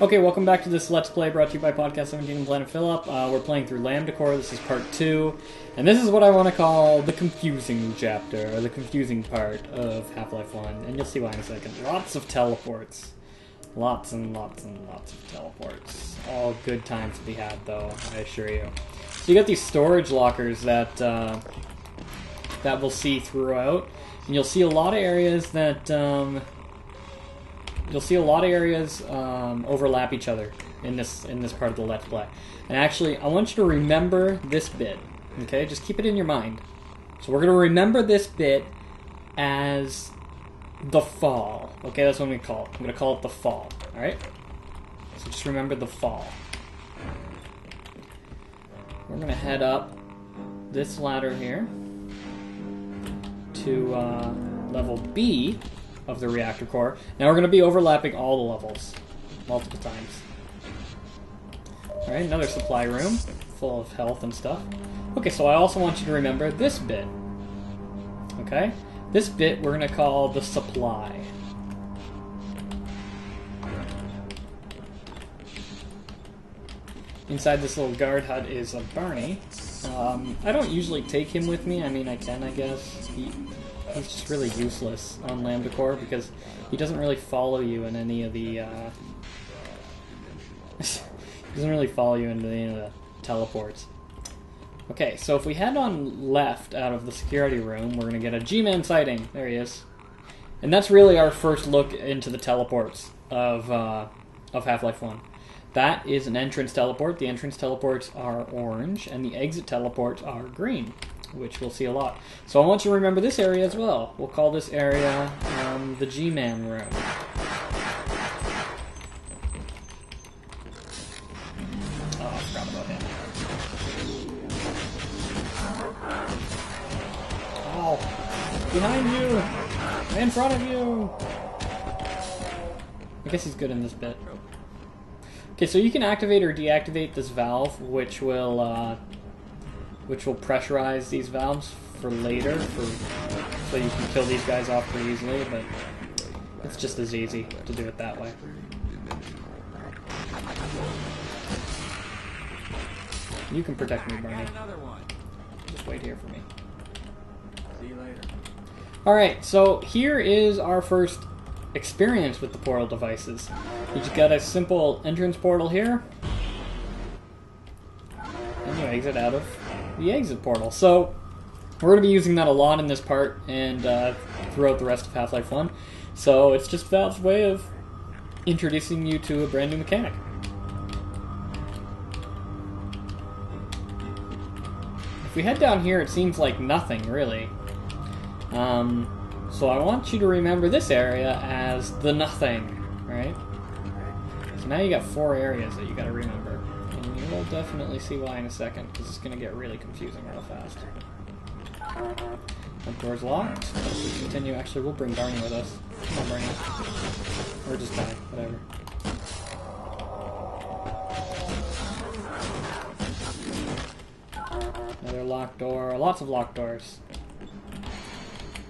Okay, welcome back to this Let's Play brought to you by Podcast 17 and Planet Phillip. We're playing through Lambda Core. This is part 2. And this is what I want to call the confusing chapter, or the confusing part of Half-Life 1. And you'll see why in a second. Lots of teleports. Lots and lots and lots of teleports. All good times to be had, though, I assure you. So you got these storage lockers that we'll see throughout. And you'll see a lot of areas that... overlap each other in this part of the Let's Play. And actually, I want you to remember this bit. Okay, just keep it in your mind. So we're going to remember this bit as the fall. Okay, that's what I'm going to call it. I'm going to call it the fall. Alright? So just remember the fall. We're going to head up this ladder here to level B of the reactor core. Now we're going to be overlapping all the levels multiple times. Alright, another supply room full of health and stuff. Okay, so I also want you to remember this bit. Okay? This bit we're going to call the supply. Inside this little guard hut is a Barney. I don't usually take him with me. I mean, I can, I guess. He's just really useless on Lambda Core because he doesn't really follow you in any of the he doesn't really follow you into any of the teleports. Okay, so if we head on left out of the security room, we're gonna get a G-Man sighting. There he is, and that's really our first look into the teleports of Half-Life 1. That is an entrance teleport. The entrance teleports are orange, and the exit teleports are green, which we'll see a lot. So I want you to remember this area as well. We'll call this area the G-Man room. Oh, I forgot about him. Oh, behind you! In front of you! I guess he's good in this bit. Okay, so you can activate or deactivate this valve, which will pressurize these valves for later, so you can kill these guys off pretty easily, but it's just as easy to do it that way. You can protect me, Barney. Just wait here for me. See you later. Alright, so here is our first experience with the portal devices. You just got a simple entrance portal here, and you exit out of the exit portal. So we're going to be using that a lot in this part and throughout the rest of Half-Life 1. So it's just Valve's way of introducing you to a brand new mechanic. If we head down here, it seems like nothing, really. So I want you to remember this area as the nothing, right? So now you got 4 areas that you got to remember. And you will definitely see why in a second, because it's going to get really confusing real fast. Front door's locked. Let's continue. Actually, we'll bring Barney with us. Come on, Barney. Or just die. Whatever. Another locked door. Lots of locked doors.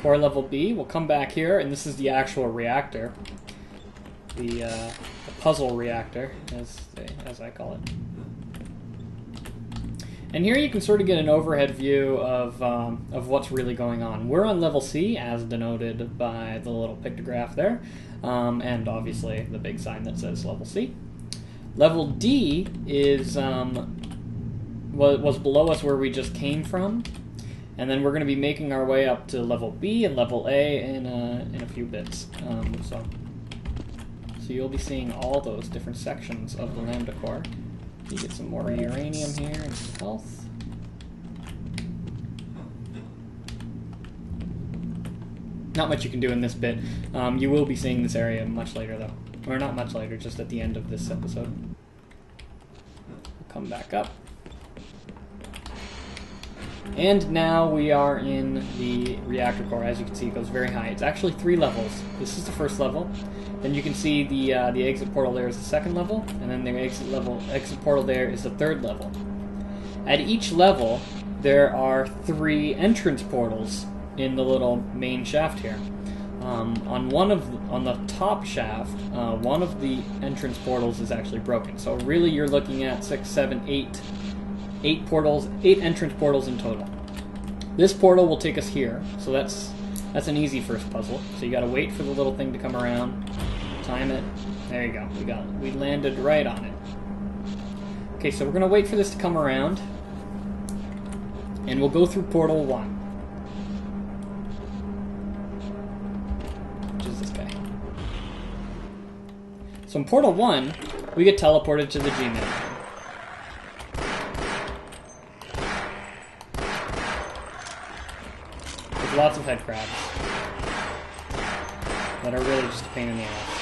Core level B. We'll come back here, and this is the actual reactor. The puzzle reactor, as I call it. And here you can sort of get an overhead view of what's really going on. We're on level C, as denoted by the little pictograph there, and obviously the big sign that says level C. Level D is was below us where we just came from, and then we're going to be making our way up to level B and level A in a few bits. So you'll be seeing all those different sections of the Lambda Core. You get some more uranium here and some health. Not much you can do in this bit. You will be seeing this area much later, though. Or not much later, just at the end of this episode. We'll come back up. And now we are in the reactor core. As you can see, it goes very high. It's actually 3 levels. This is the first level. Then you can see the exit portal there is the 2nd level, and then the exit portal there is the 3rd level. At each level, there are 3 entrance portals in the little main shaft here. on the top shaft, one of the entrance portals is actually broken. So really, you're looking at 6, 7, 8 portals, 8 entrance portals in total. This portal will take us here, so that's an easy first puzzle. So you got to wait for the little thing to come around, time it. There you go. We landed right on it. Okay, so we're gonna wait for this to come around, and we'll go through portal 1. So in Portal 1, we get teleported to the G-Man. There's lots of head crabs that are really just a pain in the ass.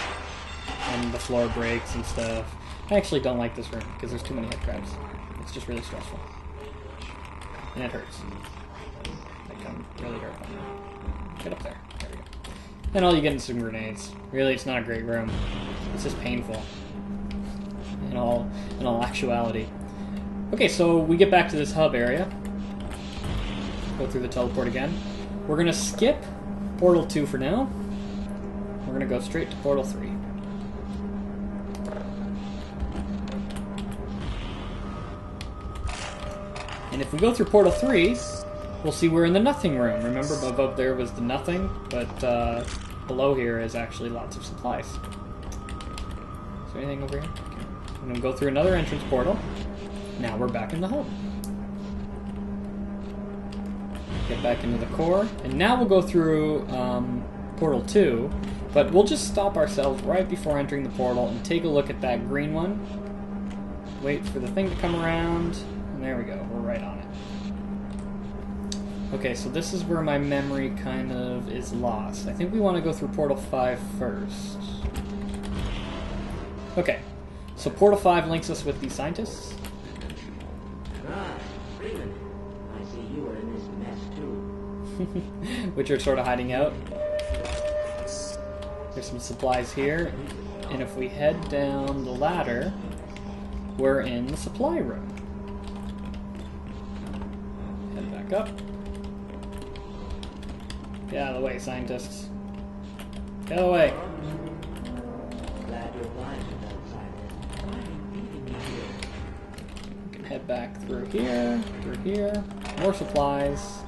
And the floor breaks and stuff. I actually don't like this room because there's too many head crabs. It's just really stressful. And it hurts. They come really hurt on you. Get up there. There we go. And all you get is some grenades. Really, it's not a great room. It's just painful. In all actuality. Okay, so we get back to this hub area. Go through the teleport again. We're gonna skip Portal 2 for now. We're gonna go straight to Portal 3. And if we go through Portal 3, we'll see we're in the nothing room. Remember, above there was the nothing, but below here is actually lots of supplies. Is there anything over here? Okay. I'm gonna go through another entrance portal. Now we're back in the hub. Get back into the core, and now we'll go through Portal 2, but we'll just stop ourselves right before entering the portal and take a look at that green one. Wait for the thing to come around, and there we go, we're right on it. Okay, so this is where my memory kind of is lost. I think we want to go through Portal 5 first. Okay, so Portal 5 links us with these scientists. Which are sort of hiding out. There's some supplies here, and if we head down the ladder, we're in the supply room. Head back up. Get out of the way, scientists. Get away. We can head back through here, more supplies.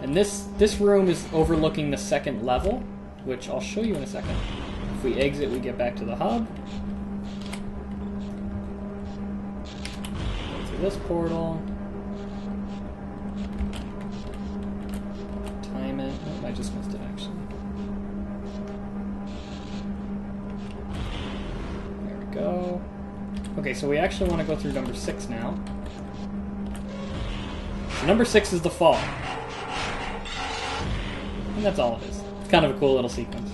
And this room is overlooking the second level, which I'll show you in a second. If we exit, we get back to the hub. Go through this portal. Time it. Oh, I just missed it, actually. There we go. Okay, so we actually want to go through number 6 now. So number 6 is the fall. And that's all it is. It's kind of a cool little sequence.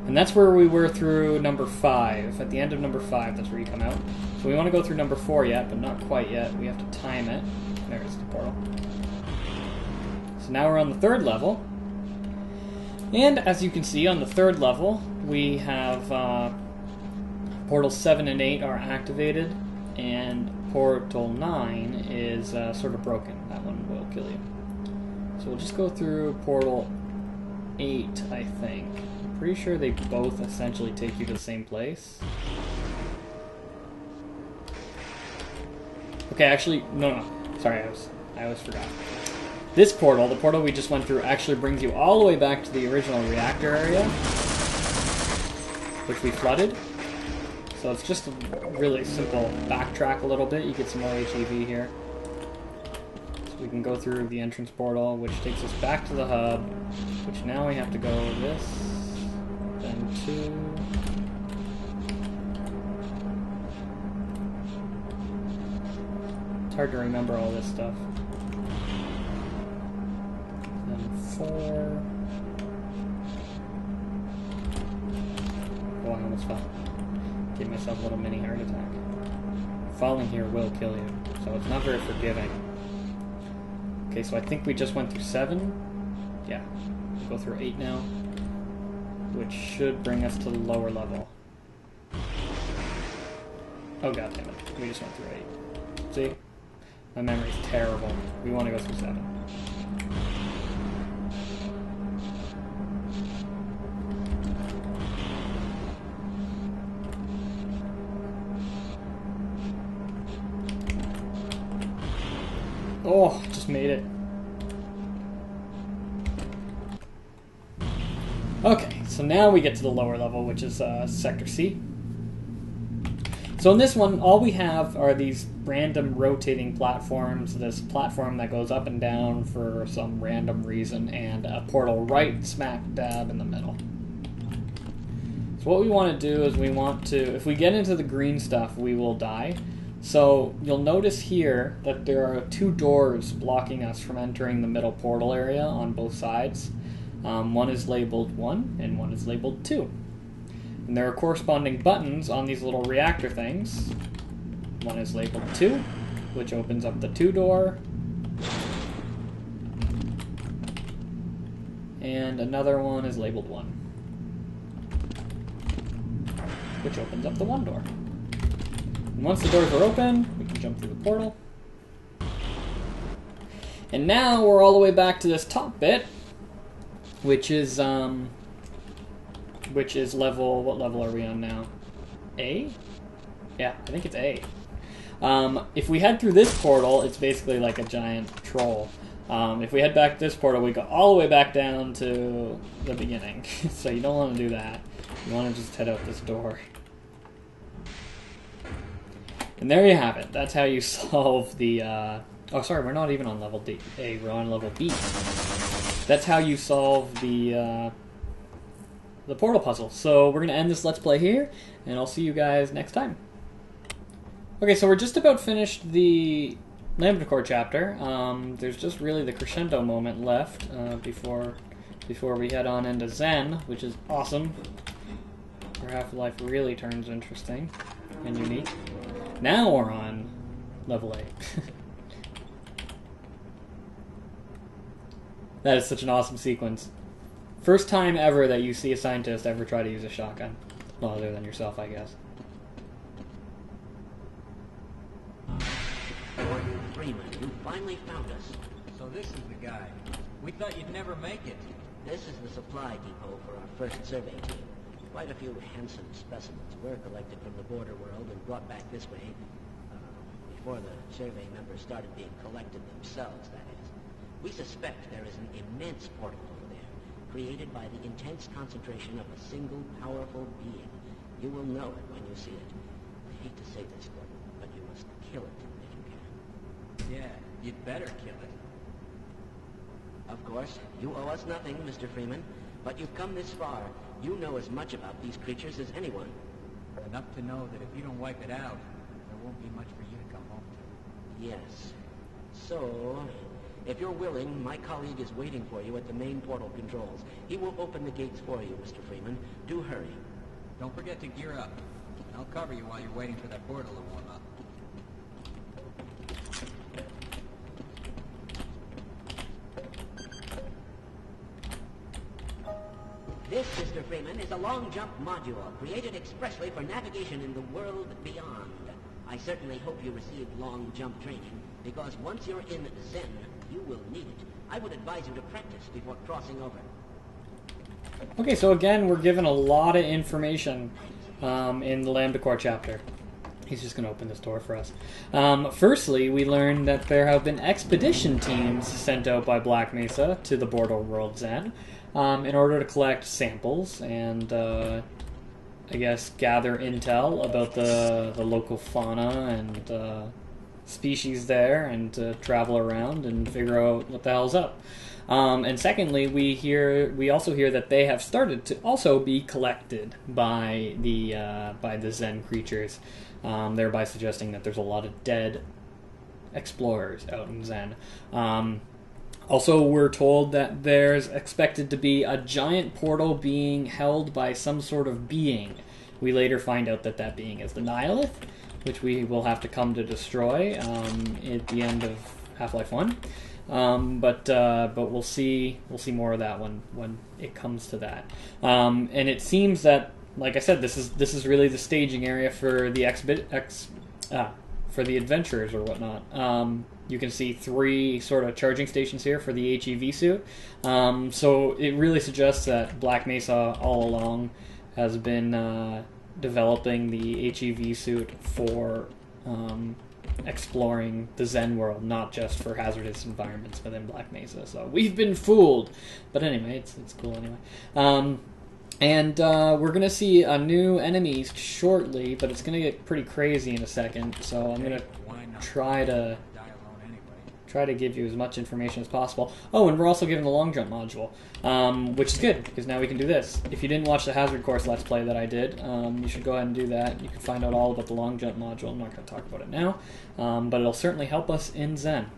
And that's where we were through number 5. At the end of number 5, that's where you come out. So we want to go through number 4 yet, but not quite yet. We have to time it. There's the portal. So now we're on the 3rd level. And as you can see, on the 3rd level, we have Portals 7 and 8 are activated, and Portal 9 is sort of broken. That one will kill you. So we'll just go through Portal 8, I think. I'm pretty sure they both essentially take you to the same place. Okay, actually, no. Sorry, I always forgot. This portal, the portal we just went through, actually brings you all the way back to the original reactor area, which we flooded. So it's just a really simple backtrack a little bit. You get some more HEV here. So we can go through the entrance portal, which takes us back to the hub, which now we have to go this, then 2. It's hard to remember all this stuff. Then 4. Oh, I almost fell. Gave myself a little mini heart attack. Falling here will kill you, so it's not very forgiving. Okay, so I think we just went through 7. Yeah, we'll go through 8 now, which should bring us to the lower level. Oh god damn it. We just went through 8. See? My memory's terrible. We want to go through 7. Oh, just made it. Okay, so now we get to the lower level, which is Sector C. So in this one, all we have are these random rotating platforms, this platform that goes up and down for some random reason, and a portal right smack dab in the middle. So what we want to do is we want to, if we get into the green stuff, we will die. So you'll notice here that there are 2 doors blocking us from entering the middle portal area on both sides. One is labeled 1 and one is labeled 2. And there are corresponding buttons on these little reactor things. One is labeled 2, which opens up the 2 door. And another one is labeled 1, which opens up the 1 door. And once the doors are open, we can jump through the portal. And now we're all the way back to this top bit, which is level, what level are we on now? A? Yeah, I think it's A. If we head through this portal, it's basically like a giant troll. If we head back to this portal, we go all the way back down to the beginning. So you don't want to do that. You want to just head out this door. And there you have it. That's how you solve the... oh, sorry, we're not even on level A. We're on level B. That's how you solve the portal puzzle. So we're going to end this Let's Play here, and I'll see you guys next time. Okay, so we're just about finished the Lambda Core chapter. There's just really the crescendo moment left before we head on into Zen, which is awesome. Where Half-Life really turns interesting and unique. Now we're on level A. That is such an awesome sequence. First time ever that you see a scientist ever try to use a shotgun. Well, other than yourself, I guess. Gordon Freeman, you finally found us. So this is the guy. We thought you'd never make it. This is the supply depot for our first survey team. Quite a few handsome specimens were collected from the border world and brought back this way. Before the survey members started being collected themselves, that is. We suspect there is an immense portal over there, created by the intense concentration of a single powerful being. You will know it when you see it. I hate to say this, Gordon, but you must kill it if you can. Yeah, you'd better kill it. Of course, you owe us nothing, Mr. Freeman, but you've come this far. You know as much about these creatures as anyone. Enough to know that if you don't wipe it out, there won't be much for you to come home to. Yes. So, if you're willing, my colleague is waiting for you at the main portal controls. He will open the gates for you, Mr. Freeman. Do hurry. Don't forget to gear up. I'll cover you while you're waiting for that portal to warm up. This, Mr. Freeman, is a long-jump module created expressly for navigation in the world beyond. I certainly hope you received long-jump training, because once you're in Zen, you will need it. I would advise you to practice before crossing over. Okay, so again, we're given a lot of information in the Lambda Core chapter. He's just going to open this door for us. Firstly, we learned that there have been expedition teams sent out by Black Mesa to the border world Zen in order to collect samples and, I guess, gather intel about the local fauna and species there, and travel around and figure out what the hell's up. And secondly, we also hear that they have started to also be collected by the Zen creatures, thereby suggesting that there's a lot of dead explorers out in Zen. Also, we're told that there's expected to be a giant portal being held by some sort of being. We later find out that that being is the Nihilith, which we will have to come to destroy at the end of Half-Life 1. But we'll see more of that when it comes to that. And it seems that like I said, this is really the staging area for the for the adventurers or whatnot. You can see 3 sort of charging stations here for the HEV suit. So it really suggests that Black Mesa all along has been developing the HEV suit for exploring the Zen world, not just for hazardous environments within Black Mesa. So we've been fooled. But anyway, it's cool anyway. And we're going to see a new enemies shortly, but it's going to get pretty crazy in a second. So I'm going to try to give you as much information as possible. Oh, and we're also given the long jump module, which is good, because now we can do this. If you didn't watch the Hazard Course Let's Play that I did, you should go ahead and do that. You can find out all about the long jump module. I'm not going to talk about it now, but it'll certainly help us in Zen.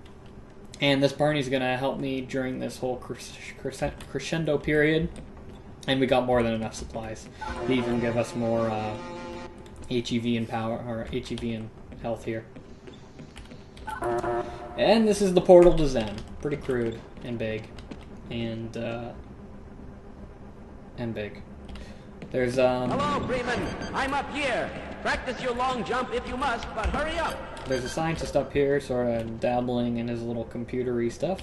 And this Barney's going to help me during this whole crescendo period. And we got more than enough supplies. They even give us more HEV and power, or HEV and health here. And this is the portal to Zen. Pretty crude and big, and big. There's Hello, Freeman. I'm up here. Practice your long jump if you must, but hurry up. There's a scientist up here, sort of dabbling in his little computery stuff.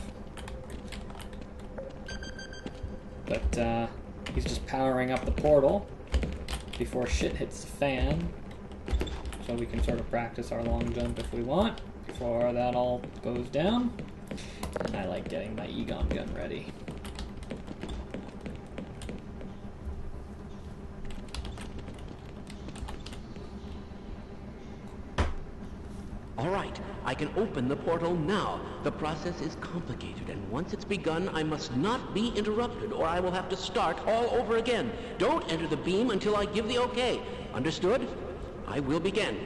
But he's just powering up the portal before shit hits the fan, so we can sort of practice our long jump if we want before that all goes down. And I like getting my Egon gun ready. All right, I can open the portal now. The process is complicated, and once it's begun, I must not be interrupted, or I will have to start all over again. Don't enter the beam until I give the okay. Understood? I will begin.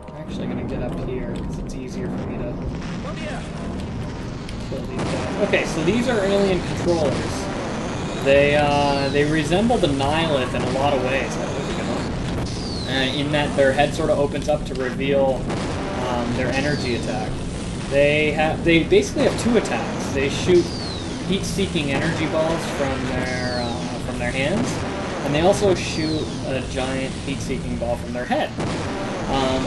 I'm actually going to get up here because it's easier for me to kill these guys. Okay, so these are alien controllers. They resemble the Nihilith in a lot of ways. That was a good one. In that their head sort of opens up to reveal their energy attack. They basically have 2 attacks. They shoot heat-seeking energy balls from their hands, and they also shoot a giant heat-seeking ball from their head.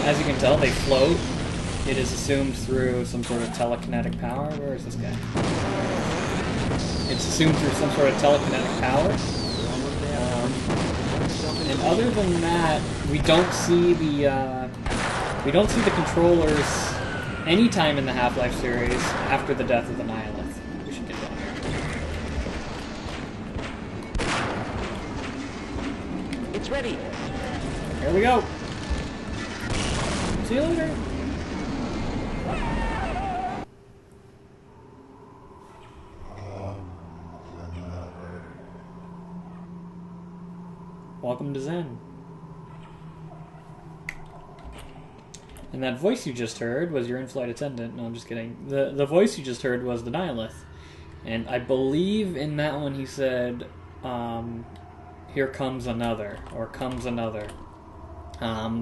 As you can tell, they float. It is assumed through some sort of telekinetic power. Where is this guy? It's assumed through some sort of telekinetic power. And other than that, we don't see the controllers anytime in the Half-Life series after the death of the Nihilith. We should get down here. It's ready. Here we go. See you later. Welcome to Zen. And that voice you just heard was your in-flight attendant. No, I'm just kidding. The voice you just heard was the Nihilith. And I believe in that one he said, here comes another, or comes another.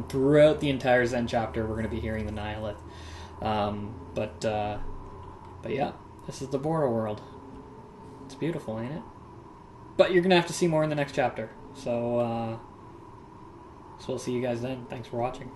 Throughout the entire Zen chapter, we're going to be hearing the Nihilith. But yeah, this is the border world. It's beautiful, ain't it? But you're going to have to see more in the next chapter. So we'll see you guys then. Thanks for watching.